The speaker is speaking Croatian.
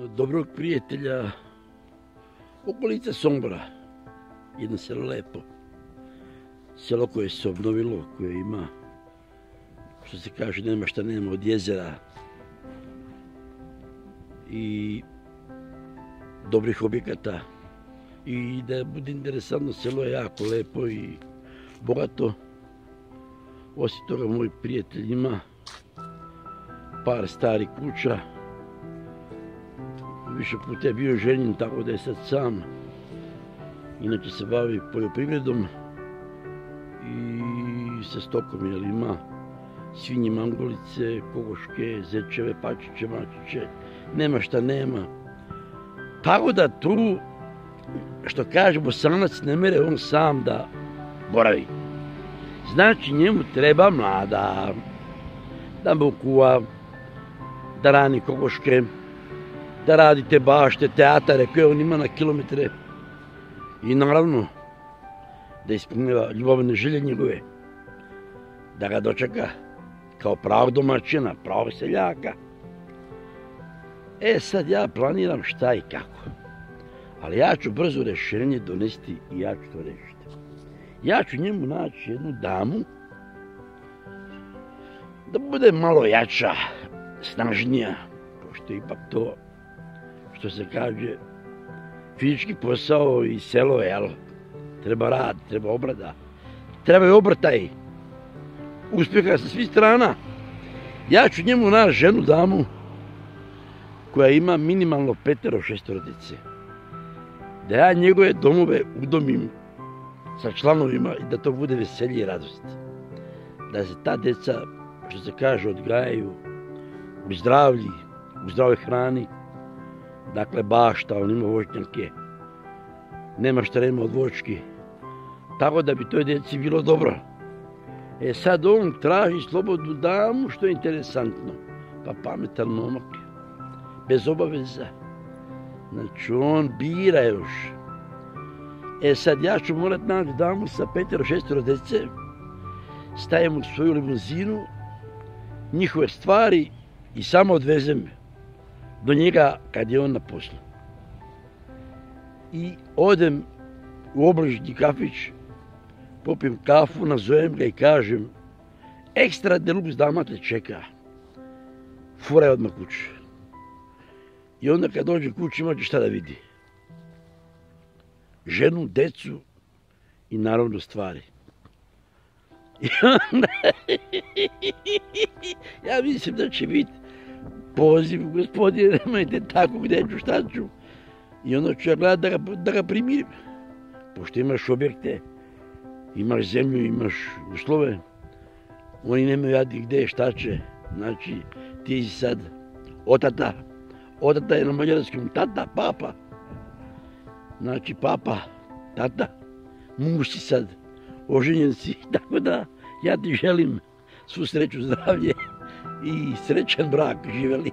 Dobrog prijatelja, okolica Sombora, jedno selo lepo, selo koje se obnovilo, koje ima, što se kaže, nema šta nema od jezera i dobrih objekata. I da bude interesantno, selo je jako lepo i bogato. Osim toga, moj prijatelj ima par starih kuća. Više puta je bio ženjen, tako da je sad sam. Inače se bavi poljoprivredom i sa stokom, jer ima svinje, mangolice, kokoške, zečeve, pačiće, mačiće, nema šta nema. Tako da tu, što kaže Bosanac, ne mere on sam da boravi. Znači njemu treba mlada, da mu kuva, da rani kokoške, da radite bašte, teatare koje on ima na kilometre i naravno da ispunjava ljubavne želje njegove, da ga dočeka kao pravog domaćina, pravog seljaka. Sad ja planiram šta i kako, ali ja ću brzo rješenje donesti i ja ću to rešiti. Ja ću njemu naći jednu damu da bude malo jača, snažnija, pošto ipak to, što se kaže, fizički posao i selo, jel? Treba rad, treba obrada, treba i obrtaj, uspjeha sa svih strana. Ja ću njemu naći ženu damu koja ima minimalno 5-6 djece. Da ja njegove domove udomim sa članovima i da to bude veselje i radost. Da se ta djeca, što se kaže, odgajaju u zdravlji, u zdravoj hrani. Dakle, bašta, on ima voćnjake, nema šta nema od voćki. Tako da bi toj djeci bilo dobro. Sad on traži slobodnu damu, što je interesantno. Pa pametan momak, bez obaveza. Znači, on bira još. Sad ja ću morat naći damu sa 5-6 djece, stajem u svoju limuzinu, njihove stvari i samo odvezem do njega kad je on na poslu. I odem u obližnji kafić, popijem kafu, nazovem ga i kažem: ekstra deluxe dama te čeka, furaj odmah kući. I onda kad dođe kući ima će šta da vidi. Ženu, decu i naravno stvari. I onda ja mislim da će biti poziv: gospodine, nemojte tako, gdje ću, šta ću. I onda ću ja gledati da ga primirim. Pošto imaš objekte, imaš zemlju, imaš uslove, oni nemaju jadni gdje, šta će. Znači, ti si sad otata. Otata je na mađarskom tata, papa. Znači, papa, tata, muž si sad, oženjen si. Tako da, ja ti želim svu sreću, zdravlje i srećan brak, živeli.